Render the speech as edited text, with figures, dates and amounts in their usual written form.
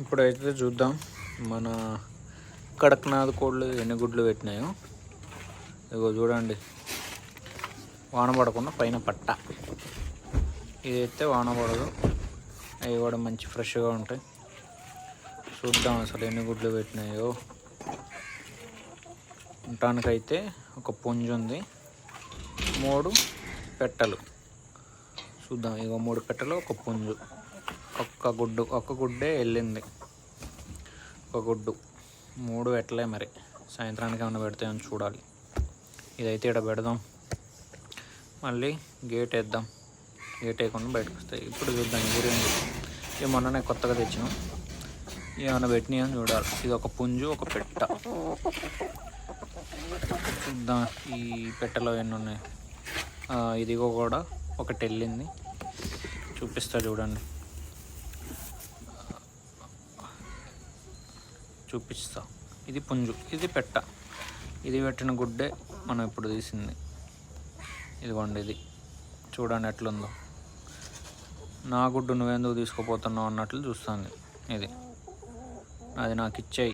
ఇప్పుడైతే చూద్దాం మన కడక్నాథ్ కోళ్ళు ఎన్ని గుడ్లు పెట్టినాయో. ఇగో చూడండి, వాన పడకుండా పైన పట్ట. ఇదైతే వాన పడదు, అవి కూడా మంచి ఫ్రెష్గా ఉంటాయి. చూద్దాం అసలు ఎన్ని గుడ్లు పెట్టినాయో. ఉండటానికైతే ఒక పుంజు ఉంది, 3 పెట్టలు. చూద్దాం, ఇగో 3 పెట్టలు, ఒక పుంజు, ఒక్క గుడ్డే వెళ్ళింది. ఒక గుడ్డు, 3 పెట్టలే. మరి సాయంత్రానికి ఏమైనా పెడతాయని చూడాలి. ఇదైతే ఇక్కడ పెడదాం, మళ్ళీ గేట్ వేద్దాం. గేట్ వేయకుండా బయటకు వస్తాయి. ఇప్పుడు చూద్దాం ఈ గురించి. ఇవి మొన్ననే కొత్తగా తెచ్చినాం, ఏమైనా పెట్టినాయి అని చూడాలి. ఇది ఒక పుంజు, ఒక పెట్ట. చూద్దాం ఈ పెట్టెలో ఎన్ని ఉన్నాయి. ఇదిగో కూడా ఒకటి వెళ్ళింది, చూపిస్తా చూడండి. చూపిస్తా. ఇది పుంజు, ఇది పెట్ట. ఇది పెట్టిన గుడ్డే మనం ఇప్పుడు తీసింది. ఇదిగోండి, ఇది చూడండి ఎట్లుందో. నా గుడ్డు నువ్వెందుకు తీసుకుపోతున్నావు అన్నట్లు చూస్తుంది. ఇది అది నాకు ఇచ్చేయి.